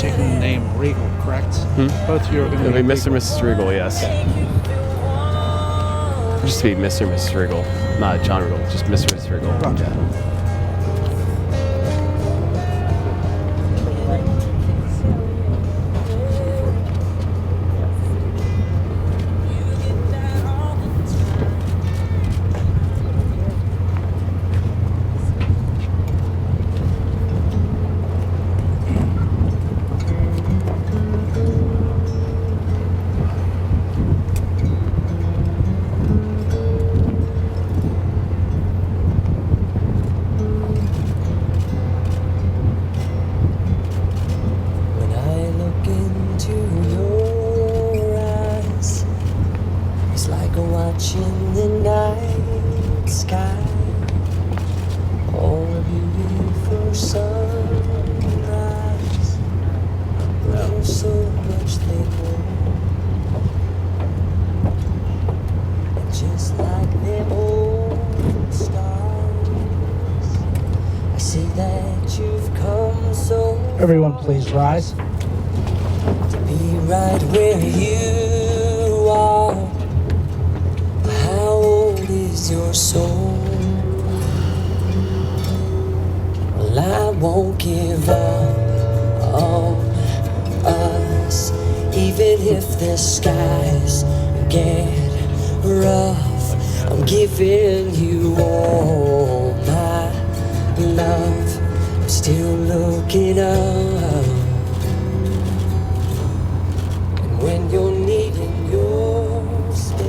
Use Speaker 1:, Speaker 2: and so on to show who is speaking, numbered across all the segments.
Speaker 1: taking the name Reagle, correct? Both of you are going to
Speaker 2: It'll be Mr. and Mrs. Reagle, yes.
Speaker 1: Okay.
Speaker 2: Just to be Mr. and Mrs. Reagle, not John Reagle, just Mr. and Mrs. Reagle.
Speaker 1: Roger.
Speaker 2: Yeah.
Speaker 3: Watching the night sky, oh, a beautiful sunrise. There's so much they know, and just like them old stars, I see that you've come so far.
Speaker 1: Everyone, please rise.
Speaker 3: To be right where you are. How old is your soul? Well, I won't give up on us, even if the skies get rough. I'm giving you all my love. I'm still looking up, and when you're needing your space.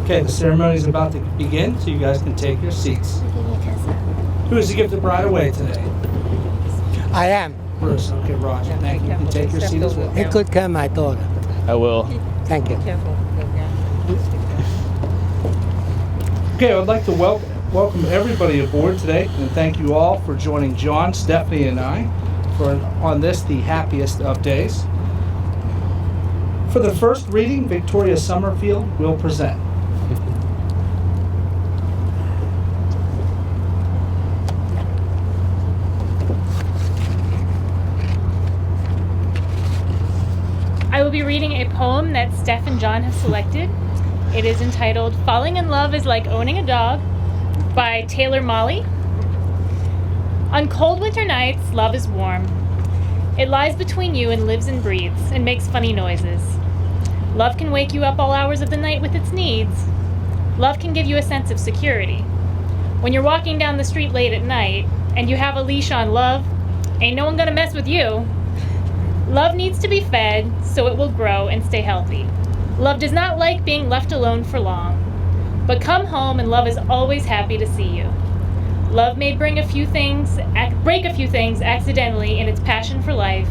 Speaker 1: Okay, the ceremony is about to begin, so you guys can take your seats. Who is to give the bride away today?
Speaker 4: I am.
Speaker 1: Bruce. Okay, Roger. Thank you. You can take your seat as well.
Speaker 4: It could come, my daughter.
Speaker 2: I will.
Speaker 4: Thank you.
Speaker 1: Okay, I would like to welcome everybody aboard today, and thank you all for joining John, Stephanie, and I on this, the happiest of days. For the first reading, Victoria Summerfield will present.
Speaker 5: I will be reading a poem that Steph and John have selected. It is entitled Falling in Love is Like Owning a Dog by Taylor Molly. On cold winter nights, love is warm. It lies between you and lives and breathes and makes funny noises. Love can wake you up all hours of the night with its needs. Love can give you a sense of security. When you're walking down the street late at night and you have a leash on love, ain't no one gonna mess with you. Love needs to be fed so it will grow and stay healthy. Love does not like being left alone for long. But come home and love is always happy to see you. Love may break a few things accidentally in its passion for life,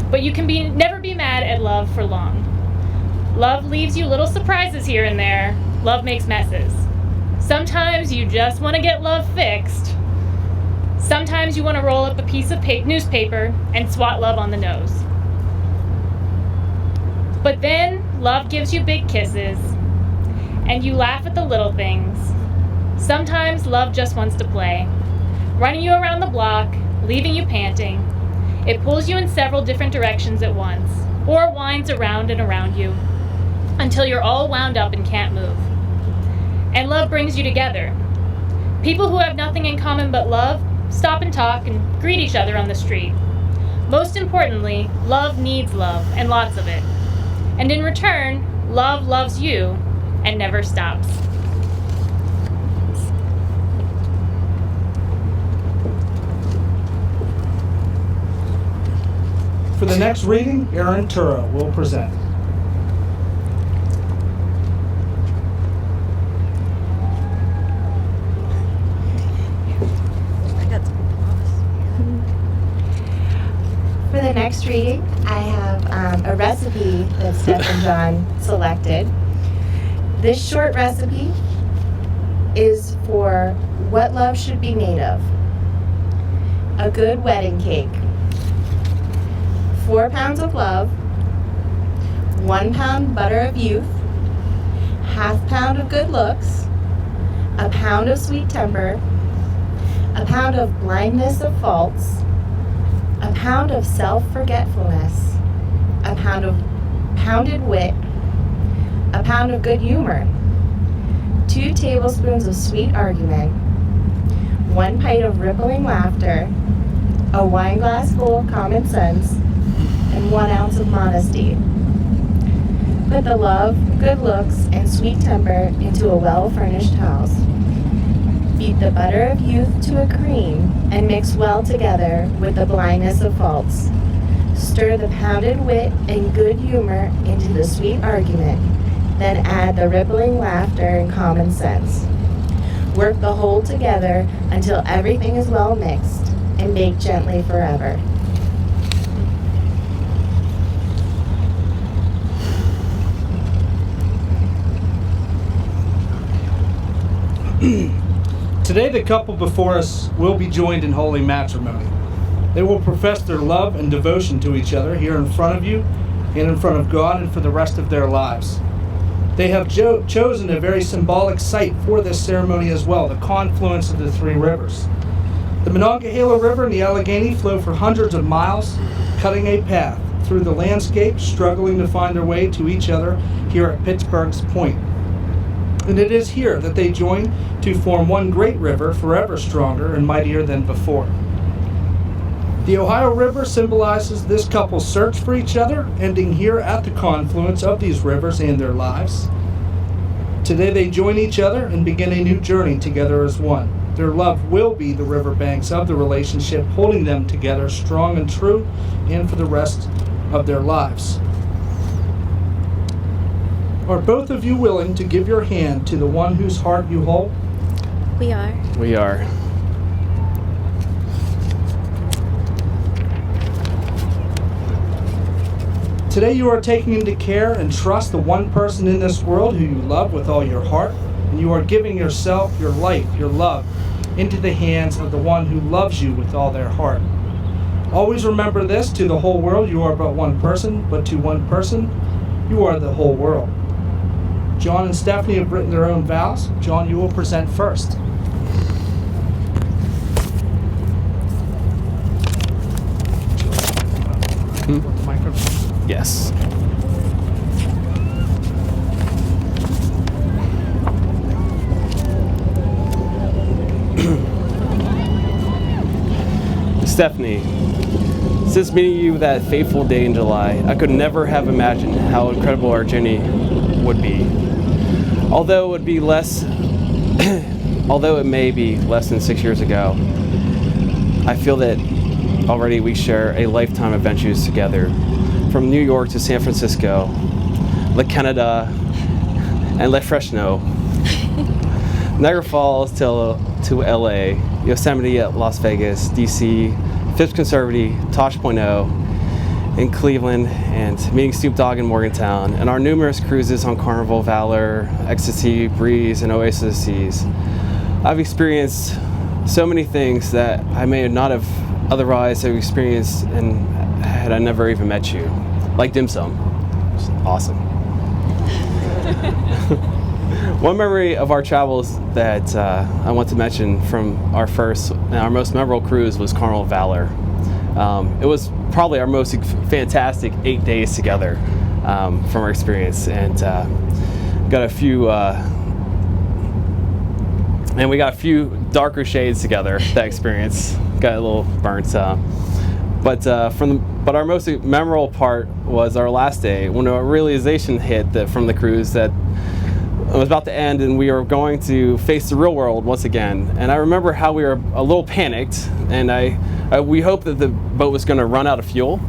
Speaker 5: but you can never be mad at love for long. Love leaves you little surprises here and there. Love makes messes. Sometimes you just want to get love fixed. Sometimes you want to roll up a piece of newspaper and swat love on the nose. But then love gives you big kisses, and you laugh at the little things. Sometimes love just wants to play, running you around the block, leaving you panting. It pulls you in several different directions at once, or winds around and around you, until you're all wound up and can't move. And love brings you together. People who have nothing in common but love stop and talk and greet each other on the street. Most importantly, love needs love, and lots of it. And in return, love loves you and never stops.
Speaker 1: For the next reading, Aaron Tura will present.
Speaker 6: For the next reading, I have a recipe that Steph and John selected. This short recipe is for what love should be made of. A good wedding cake, 4 pounds of love, 1 pound butter of youth, 1/2 pound of good looks, 1 pound of sweet temper, 1 pound of blindness of faults, 1 pound of self-forgetfulness, 1 pound of pounded wit, 1 pound of good humor, 2 tablespoons of sweet argument, 1 pint of rippling laughter, a wine glass full of common sense, and 1 ounce of modesty. Put the love, good looks, and sweet temper into a well-furnished house. Beat the butter of youth to a cream and mix well together with the blindness of faults. Stir the pounded wit and good humor into the sweet argument, then add the rippling laughter and common sense. Work the whole together until everything is well mixed, and bake gently forever.
Speaker 1: Today, the couple before us will be joined in holy matrimony. They will profess their love and devotion to each other here in front of you and in front of God and for the rest of their lives. They have chosen a very symbolic site for this ceremony as well, the confluence of the 3 rivers. The Monongahela River and the Allegheny flow for hundreds of miles, cutting a path through the landscape, struggling to find their way to each other here at Pittsburgh's Point. And it is here that they join to form one great river, forever stronger and mightier than before. The Ohio River symbolizes this couple's search for each other, ending here at the confluence of these rivers and their lives. Today they join each other and begin a new journey together as one. Their love will be the riverbanks of the relationship, holding them together strong and true, and for the rest of their lives. Are both of you willing to give your hand to the one whose heart you hold?
Speaker 7: We are.
Speaker 2: We are.
Speaker 1: Today you are taking into care and trust the one person in this world who you love with all your heart, and you are giving yourself, your life, your love, into the hands of the one who loves you with all their heart. Always remember this: to the whole world you are but one person, but to one person you are the whole world. John and Stephanie have written their own vows. John, you will present first.
Speaker 2: Microphone. Yes. Stephanie, since meeting you that fateful day in July, I could never have imagined how incredible our journey would be. Although it may be less than 6 years ago, I feel that already we share a lifetime of adventures together, from New York to San Francisco, La Canada, and La Fresno, Niagara Falls to LA, Yosemite at Las Vegas, DC, Fifth Conservative, Tosh.0 in Cleveland, and meeting Snoop Dogg in Morgantown, and our numerous cruises on Carnival, Valor, Ecstasy, Breeze, and Oasis Seas. I've experienced so many things that I may not have otherwise have experienced and had I never even met you, like dim sum. It's awesome. One memory of our travels that I want to mention from our most memorable cruise was Carnival Valor. It was probably our most fantastic 8 days together from our experience, and got a few darker shades together. That experience got a little burnt, but our most memorable part was our last day, when a realization hit from the cruise that it was about to end and we were going to face the real world once again. And I remember how we were a little panicked, and we hoped that the boat was going to run out of fuel.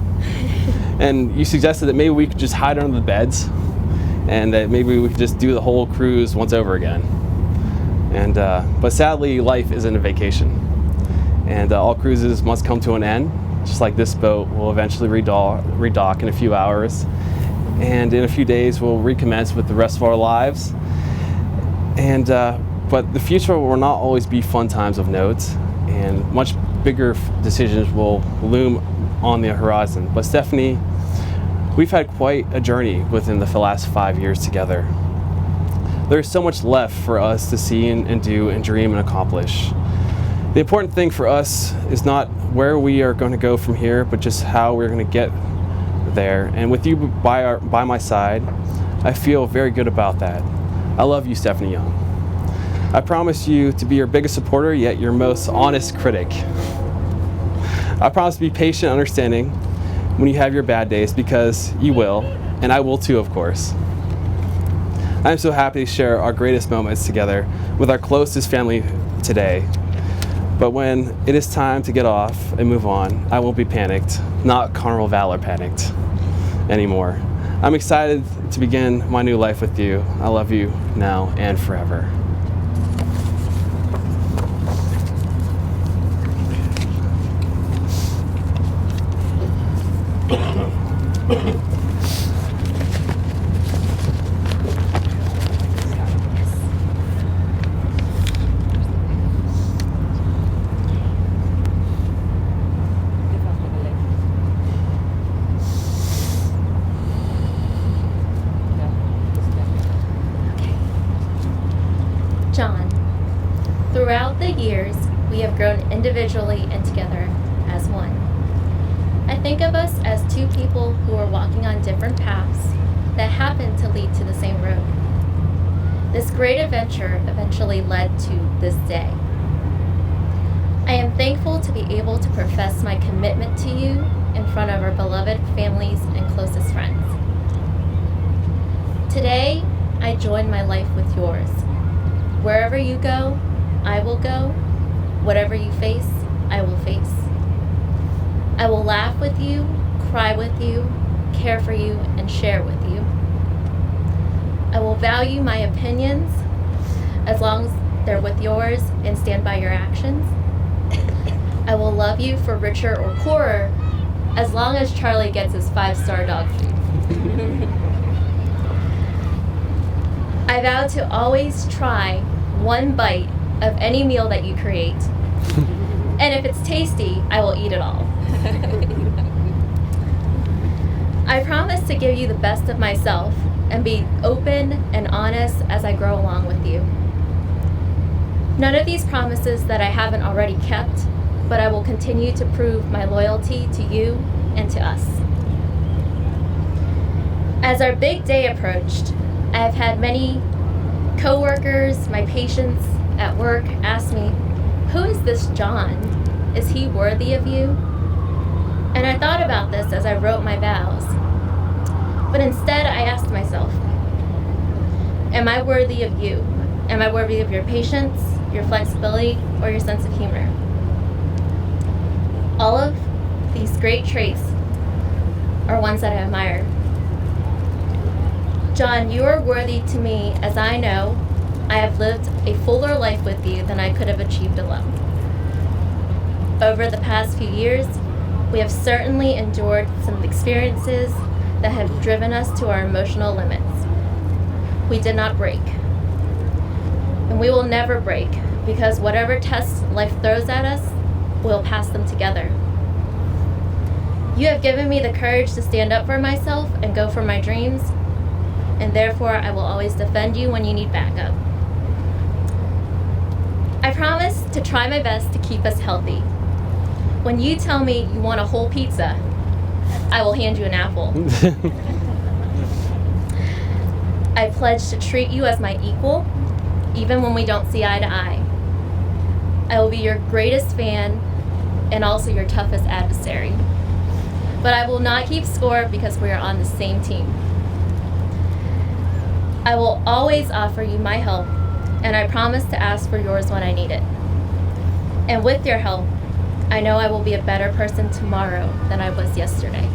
Speaker 2: And you suggested that maybe we could just hide under the beds, and that maybe we could just do the whole cruise once over again. And but sadly, life isn't a vacation, and all cruises must come to an end. Just like this boat will eventually redock in a few hours, and in a few days we'll recommence with the rest of our lives. And but the future will not always be fun times of note, and much bigger decisions will loom on the horizon. But Stephanie, we've had quite a journey within the last 5 years together. There's so much left for us to see and do and dream and accomplish. The important thing for us is not where we are going to go from here, but just how we're going to get there. And with you by my side, I feel very good about that. I love you, Stephanie Yeung. I promise you to be your biggest supporter, yet your most honest critic. I promise to be patient and understanding when you have your bad days, because you will, and I will too, of course. I'm so happy to share our greatest moments together with our closest family today. But when it is time to get off and move on, I won't be panicked, not Carnival Valor panicked anymore. I'm excited to begin my new life with you. I love you now and forever.
Speaker 7: John, throughout the years, we have grown individually and together as one. I think of us as two people who are walking on different paths that happen to lead to the same road. This great adventure eventually led to this day. I am thankful to be able to profess my commitment to you in front of our beloved families and closest friends. Today, I join my life with yours. Wherever you go, I will go. Whatever you face, I will face. I will laugh with you, cry with you, care for you, and share with you. I will value my opinions as long as they're with yours and stand by your actions. I will love you for richer or poorer as long as Charlie gets his 5-star dog food. I vow to always try one bite of any meal that you create. And if it's tasty, I will eat it all. I promise to give you the best of myself and be open and honest as I grow along with you. None of these promises that I haven't already kept, but I will continue to prove my loyalty to you and to us. As our big day approached, I have had many co-workers, my patients at work ask me, "Who is this John? Is he worthy of you?" And I thought about this as I wrote my vows. But instead I asked myself, am I worthy of you? Am I worthy of your patience, your flexibility, or your sense of humor? All of these great traits are ones that I admire. John, you are worthy to me, as I know I have lived a fuller life with you than I could have achieved alone. Over the past few years, we have certainly endured some experiences that have driven us to our emotional limits. We did not break. And we will never break, because whatever tests life throws at us, we'll pass them together. You have given me the courage to stand up for myself and go for my dreams, and therefore I will always defend you when you need backup. I promise to try my best to keep us healthy. When you tell me you want a whole pizza, I will hand you an apple. I pledge to treat you as my equal, even when we don't see eye to eye. I will be your greatest fan and also your toughest adversary. But I will not keep score because we are on the same team. I will always offer you my help, and I promise to ask for yours when I need it. And with your help, I know I will be a better person tomorrow than I was yesterday.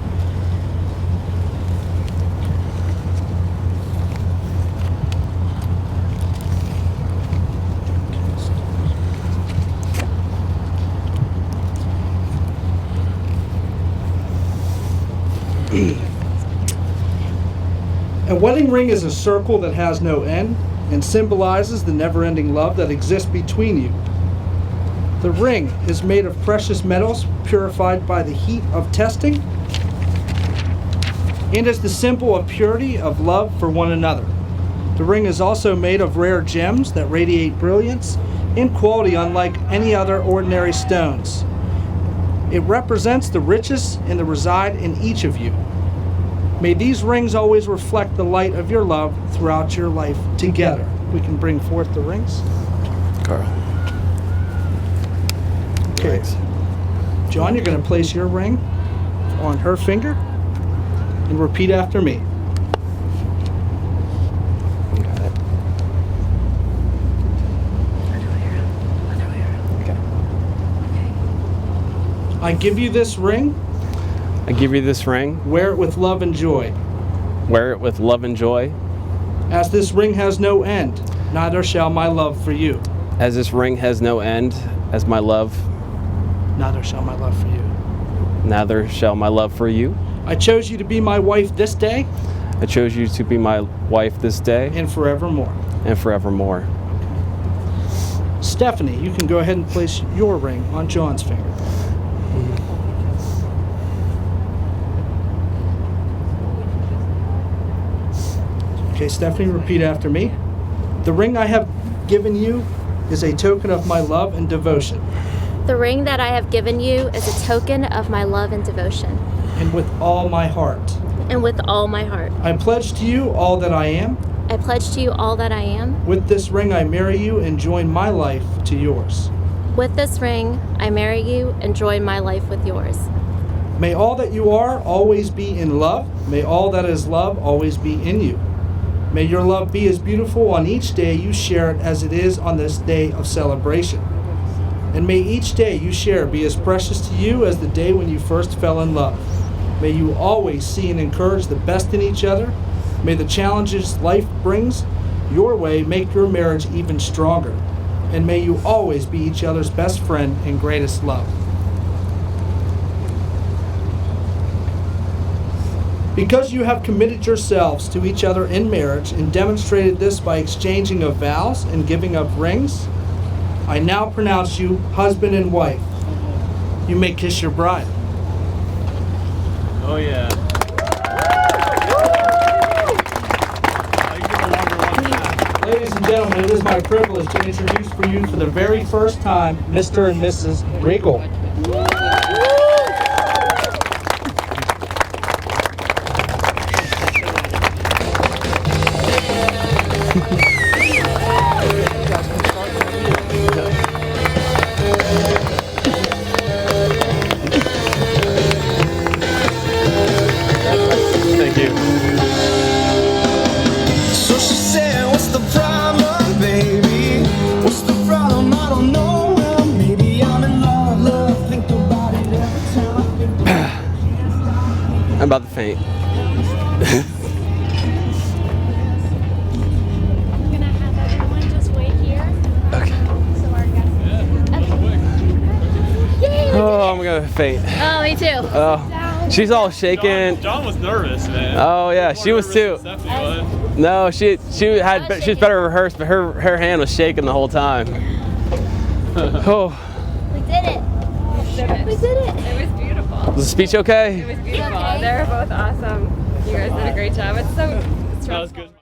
Speaker 1: A wedding ring is a circle that has no end and symbolizes the never-ending love that exists between you. The ring is made of precious metals purified by the heat of testing and is the symbol of purity of love for one another. The ring is also made of rare gems that radiate brilliance in quality unlike any other ordinary stones. It represents the riches and the reside in each of you. May these rings always reflect the light of your love throughout your life together. We can bring forth the rings.
Speaker 2: Carl.
Speaker 1: Okay. John, you're going to place your ring on her finger and repeat after me.
Speaker 2: Got it. Okay.
Speaker 1: I give you this ring.
Speaker 2: I give you this ring.
Speaker 1: Wear it with love and joy.
Speaker 2: Wear it with love and joy.
Speaker 1: As this ring has no end, neither shall my love for you.
Speaker 2: As this ring has no end, as my love,
Speaker 1: Neither shall my love for you.
Speaker 2: neither shall my love for you.
Speaker 1: I chose you to be my wife this day
Speaker 2: I chose you to be my wife this day
Speaker 1: and forevermore.
Speaker 2: and forevermore.
Speaker 1: Stephanie, you can go ahead and place your ring on John's finger. Okay, Stephanie, repeat after me. The ring I have given you is a token of my love and devotion.
Speaker 8: The ring that I have given you is a token of my love and devotion,
Speaker 1: And with all my heart,
Speaker 8: and with all my heart.
Speaker 1: I pledge to you all that I am.
Speaker 8: I pledge to you all that I am.
Speaker 1: With this ring I marry you and join my life to yours.
Speaker 8: With this ring, I marry you and join my life with yours.
Speaker 1: May all that you are always be in love. May all that is love always be in you. May your love be as beautiful on each day you share it as it is on this day of celebration. And may each day you share be as precious to you as the day when you first fell in love. May you always see and encourage the best in each other. May the challenges life brings your way make your marriage even stronger. And may you always be each other's best friend and greatest love. Because you have committed yourselves to each other in marriage and demonstrated this by exchanging of vows and giving of rings, I now pronounce you husband and wife. You may kiss your bride.
Speaker 2: Oh yeah.
Speaker 1: Ladies and gentlemen, it is my privilege to introduce for you for the very first time Mr. and Mrs. Reagle.
Speaker 2: Thank you.
Speaker 9: So she said, what's the problem, baby? What's the problem? I don't know. Well, maybe I'm in love. Think about it every time I think about it.
Speaker 2: I'm about to faint.
Speaker 5: I'm gonna have everyone just wait here.
Speaker 2: Okay.
Speaker 5: So our guests. Okay.
Speaker 2: Oh, I'm gonna faint.
Speaker 8: Oh, me too.
Speaker 2: Oh, she's all shaking.
Speaker 10: John was nervous, man.
Speaker 2: Oh yeah, she was too. No, she's better rehearsed, but her hand was shaking the whole time. Oh,
Speaker 8: We did it. We did it.
Speaker 11: It was beautiful.
Speaker 2: was the speech okay?
Speaker 11: It was beautiful. They were both awesome. You guys did a great job. It's so
Speaker 10: That was good.